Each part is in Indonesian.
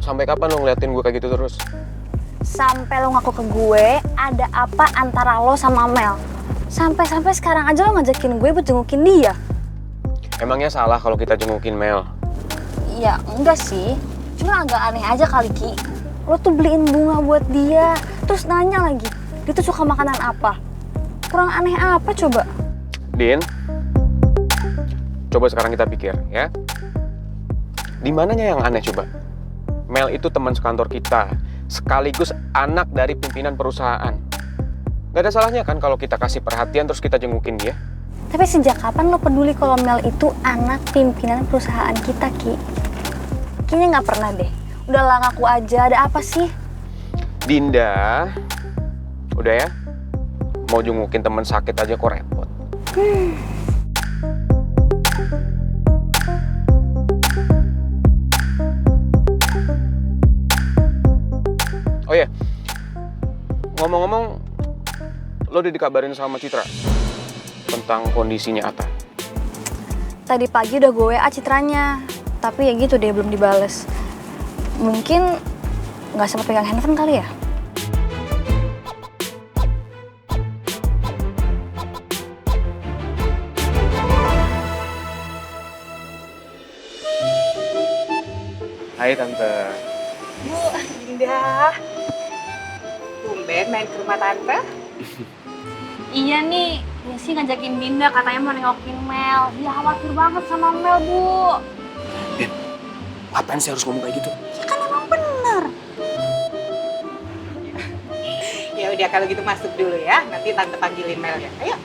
Sampai kapan lo ngeliatin gue kayak gitu terus? Sampai lo ngaku ke gue ada apa antara lo sama Mel. Sampai sekarang aja lo ngajakin gue buat jengukin dia. Emangnya salah kalau kita jengukin Mel? Ya enggak sih, cuma agak aneh aja kali Ki. Lo tuh beliin bunga buat dia, terus nanya lagi, dia tuh suka makanan apa? Kurang aneh apa coba? Din, coba sekarang kita pikir ya. Di mananya yang aneh coba? Mel itu teman sekantor kita, sekaligus anak dari pimpinan perusahaan. Gak ada salahnya kan kalau kita kasih perhatian terus kita jengukin dia? Tapi sejak kapan lo peduli kalau Mel itu anak pimpinan perusahaan kita, Ki? Kayaknya nggak pernah deh. Udahlah ngaku aja, ada apa sih? Dinda, udah ya? Mau jengukin teman sakit aja kok repot. Oh ya, ngomong-ngomong, lo udah dikabarin sama Citra tentang kondisinya Atta? Tadi pagi udah gue WA Citranya, tapi ya gitu deh belum dibales. Mungkin nggak sempat pegang handphone kali ya? Hai Tante. Bu, Dinda. Tumben main ke rumah Tante. Iya nih, Yesi ngajakin Dinda katanya mau nengokin Mel. Dia khawatir banget sama Mel, Bu. Din, ngapain sih harus ngomong kayak gitu? Ya kan emang bener. Ya udah kalau gitu masuk dulu ya. Nanti Tante panggilin Mel ya. Ayo.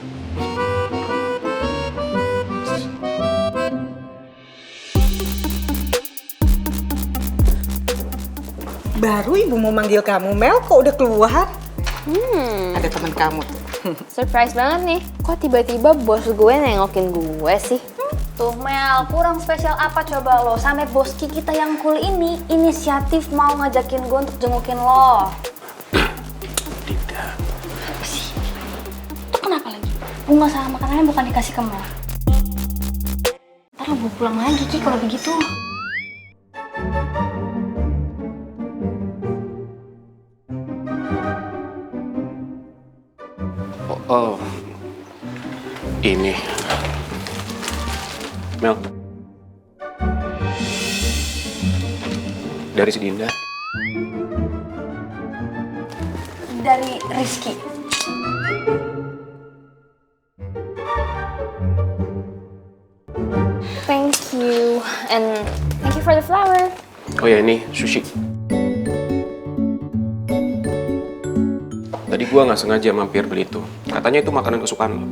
Baru ibu mau manggil kamu, Mel, kok udah keluar? Ada teman kamu tuh. Surprise banget nih. Kok tiba-tiba bos gue nengokin gue sih? Tuh Mel, kurang spesial apa coba lo? Sampai boski kita yang cool ini inisiatif mau ngajakin gue untuk jengukin lo. Dinda. Apa sih? Itu kenapa lagi? Bunga sama makanannya bukan dikasih ke Mel. Ntar lo bawa pulang lagi Ki kalau begitu. Oh, ini Mel dari si Dinda. Dari Rizky. Thank you. And thank you for the flower. Oh ya, ini sushi. Tadi gua nggak sengaja mampir beli itu. Katanya itu makanan kesukaan lo.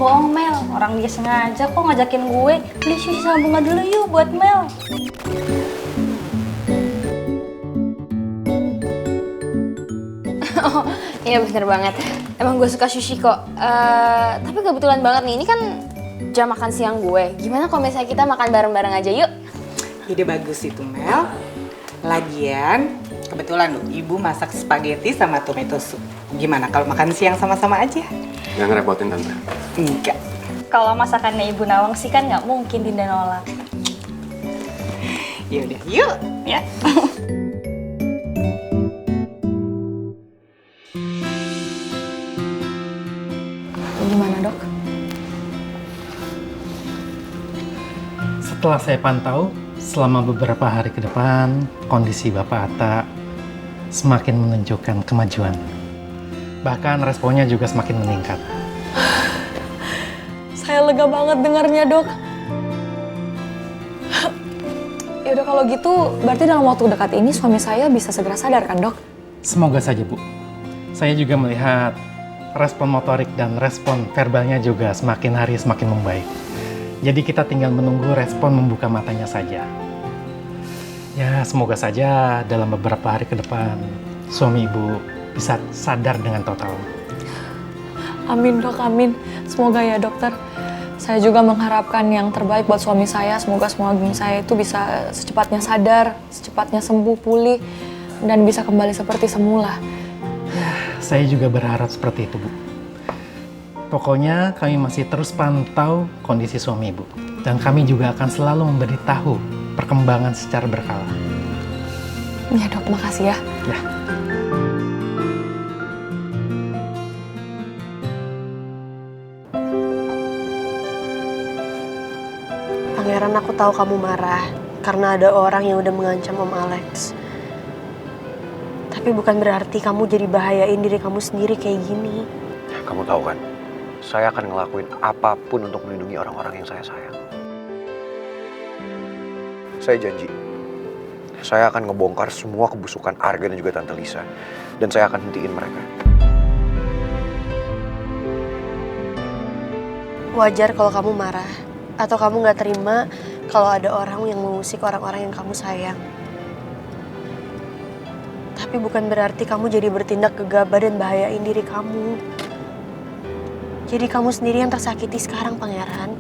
Bohong Mel, orang dia sengaja kok ngajakin gue beli sushi sama bunga dulu yuk buat Mel. Oh, iya bener banget. Emang gue suka sushi kok. Tapi kebetulan banget nih, ini kan jam makan siang gue. Gimana kalau misalnya kita makan bareng-bareng aja yuk? Ide bagus itu, Mel. Lagian, kebetulan loh, ibu masak spaghetti sama tomato soup. Gimana kalau makan siang sama-sama aja? Nggak ngerepotin Tante. Enggak. Kalau masakannya Ibu Nawang sih kan nggak mungkin Dinda nolak. Ya udah, yuk. Ya. Gimana dok? Setelah saya pantau, selama beberapa hari ke depan, kondisi Bapak Atta semakin menunjukkan kemajuan. Bahkan responnya juga semakin meningkat. Saya lega banget dengarnya, Dok. Ya udah kalau gitu, berarti dalam waktu dekat ini suami saya bisa segera sadar kan, Dok? Semoga saja, Bu. Saya juga melihat respon motorik dan respon verbalnya juga semakin hari semakin membaik. Jadi kita tinggal menunggu respon membuka matanya saja. Ya, semoga saja dalam beberapa hari ke depan suami Ibu bisa sadar dengan total. Amin, Dok, amin. Semoga ya, dokter. Saya juga mengharapkan yang terbaik buat suami saya. Semoga suami saya itu bisa secepatnya sadar, secepatnya sembuh, pulih, dan bisa kembali seperti semula. Saya juga berharap seperti itu, Bu. Pokoknya kami masih terus pantau kondisi suami Ibu. Dan kami juga akan selalu memberitahu perkembangan secara berkala. Iya dok, makasih ya. Ya. Pangeran, aku tahu kamu marah karena ada orang yang udah mengancam Om Alex. Tapi bukan berarti kamu jadi bahayain diri kamu sendiri kayak gini. Kamu tahu kan, saya akan ngelakuin apapun untuk melindungi orang-orang yang saya sayang. Saya janji, saya akan ngebongkar semua kebusukan Arga dan juga Tante Lisa. Dan saya akan hentiin mereka. Wajar kalau kamu marah. Atau kamu gak terima kalau ada orang yang mengusik orang-orang yang kamu sayang. Tapi bukan berarti kamu jadi bertindak gegabah dan bahayain diri kamu. Jadi kamu sendiri yang tersakiti sekarang, Pangeran.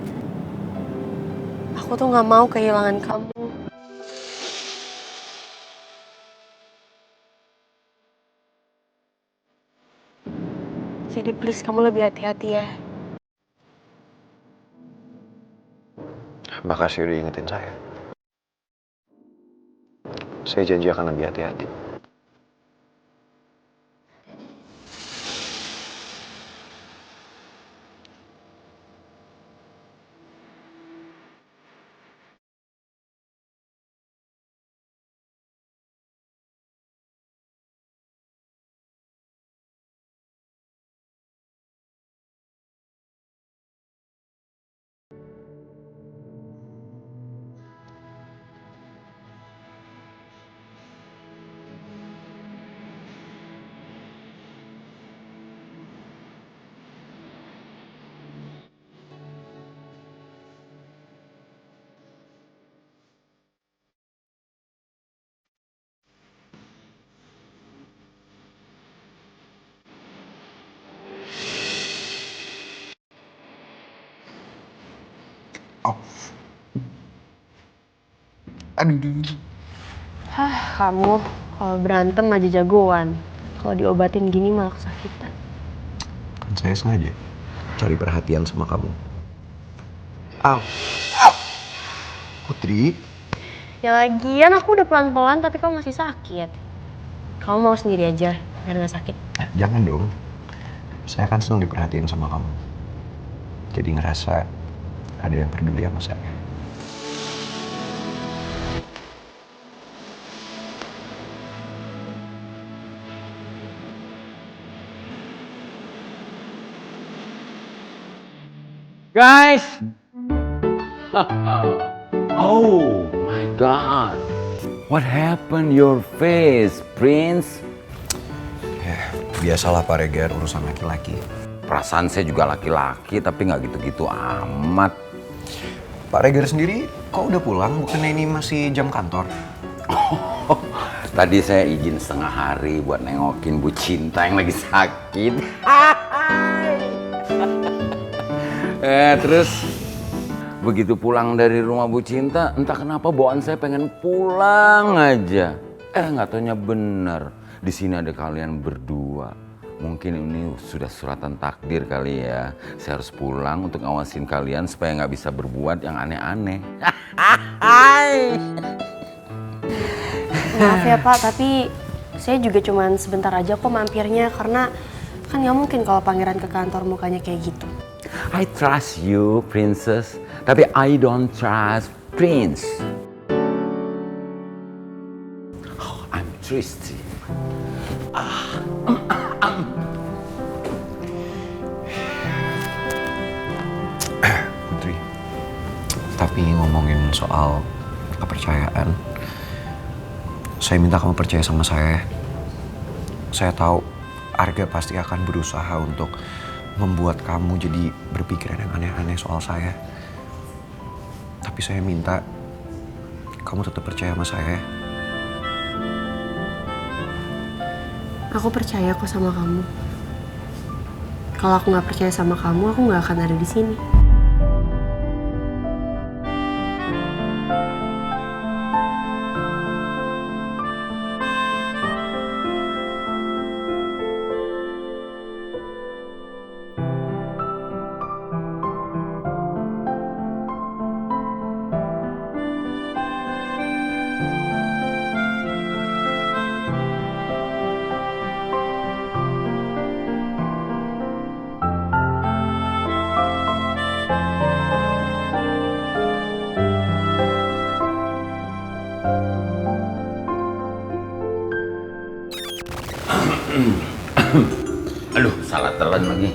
Aku tuh gak mau kehilangan kamu. Jadi please kamu lebih hati-hati ya. Makasih udah ingetin saya. Saya janji akan lebih hati-hati. Kamu kalau berantem aja jagoan. Kalau diobatin gini malah kesakitan. Kan saya sengaja cari perhatian sama kamu. Putri. Ya lagian aku udah pelan-pelan tapi kamu masih sakit. Kamu mau sendiri aja biar gak sakit. Jangan dong. Saya kan senang diperhatiin sama kamu. Jadi ngerasa ada yang peduli sama saya. Guys! Oh my God! What happened your face, Prince? Ya, biasalah Pak Regar urusan laki-laki. Perasaan saya juga laki-laki, tapi nggak gitu-gitu amat. Pak Regar sendiri kok udah pulang? Bukannya ini masih jam kantor? Tadi saya izin setengah hari buat nengokin Bu Cinta yang lagi sakit. Terus begitu pulang dari rumah Bu Cinta, entah kenapa bawaan saya pengen pulang aja. Nggak taunya bener, di sini ada kalian berdua. Mungkin ini sudah suratan takdir kali ya. Saya harus pulang untuk ngawasin kalian supaya nggak bisa berbuat yang aneh-aneh. Maaf ya Pak, tapi saya juga cuman sebentar aja kok mampirnya. Karena kan gak mungkin kalau pangeran ke kantor mukanya kayak gitu. I trust you, Princess. Tapi I don't trust Prince. Oh, I'm thirsty. Putri, tapi ngomongin soal kepercayaan, saya minta kamu percaya sama saya. Saya tahu Arga pasti akan berusaha untuk membuat kamu jadi berpikiran yang aneh-aneh soal saya. Tapi saya minta kamu tetap percaya sama saya. Aku percaya kok sama kamu. Kalau aku nggak percaya sama kamu, aku nggak akan ada di sini. telan lagi.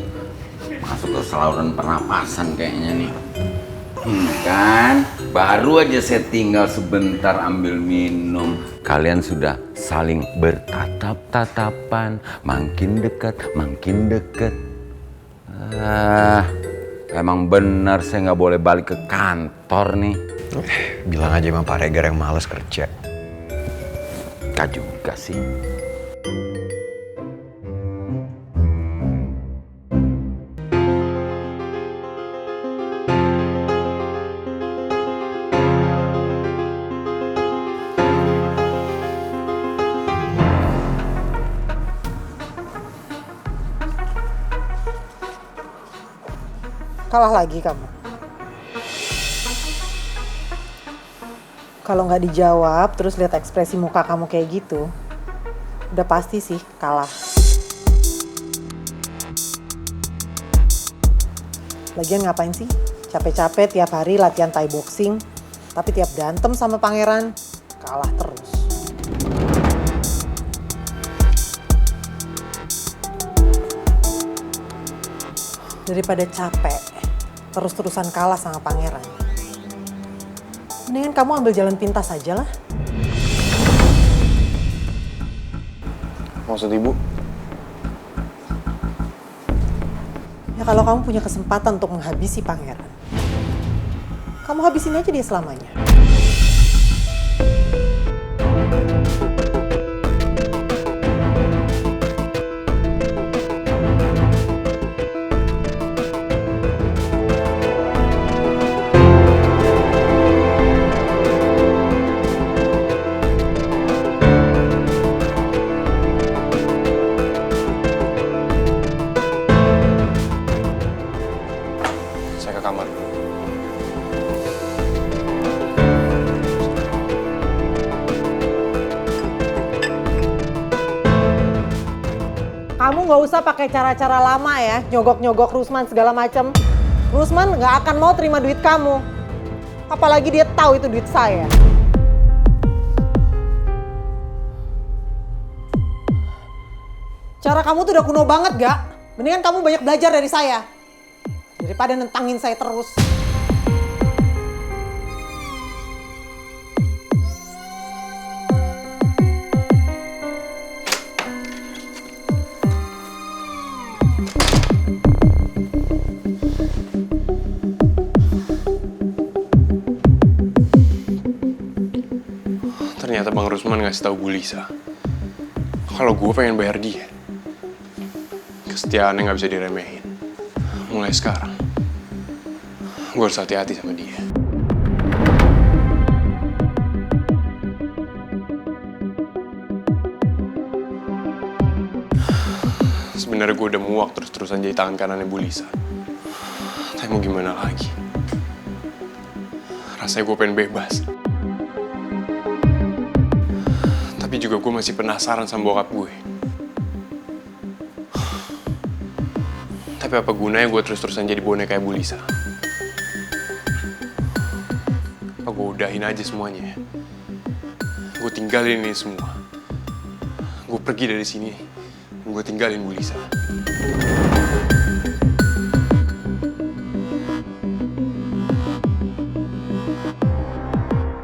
Masuk ke saluran pernapasan kayaknya nih. Kan, baru aja saya tinggal sebentar ambil minum. Kalian sudah saling bertatap-tatapan, makin dekat, makin dekat. Emang benar saya nggak boleh balik ke kantor nih. Bilang aja sama Pak Regar yang males kerja. Gak juga sih. Kalah lagi kamu. Kalau nggak dijawab, terus lihat ekspresi muka kamu kayak gitu, udah pasti sih kalah. Lagian ngapain sih? Capek-capek tiap hari latihan Thai boxing, tapi tiap berantem sama pangeran, kalah terus. Daripada capek, terus-terusan kalah sama pangeran, mendingan kamu ambil jalan pintas aja lah. Maksud ibu? Ya kalau kamu punya kesempatan untuk menghabisi pangeran, kamu habisin aja dia selamanya. Saya ke kamar. Kamu nggak usah pakai cara-cara lama ya, nyogok-nyogok Rusman segala macam. Rusman nggak akan mau terima duit kamu. Apalagi dia tahu itu duit saya. Cara kamu tuh udah kuno banget gak? Mendingan kamu banyak belajar dari saya. Daripada nentangin saya terus. Ternyata Bang Rusman ngasih tahu Bu Lisa kalau gue pengen bayar dia. Kesetiaannya nggak bisa diremehin. Mulai sekarang, gue harus hati-hati sama dia. Sebenarnya gue udah muak terus-terusan jadi tangan kanannya Bu Lisa. Tapi mau gimana lagi? Rasanya gue pengen bebas. Tapi juga gue masih penasaran sama bokap gue. Tapi apa gunanya gue terus-terusan jadi boneka kayak Bu Lisa? Apa gue udahin aja semuanya? Gue tinggalin ini semua. Gue pergi dari sini. Gue tinggalin Bu Lisa.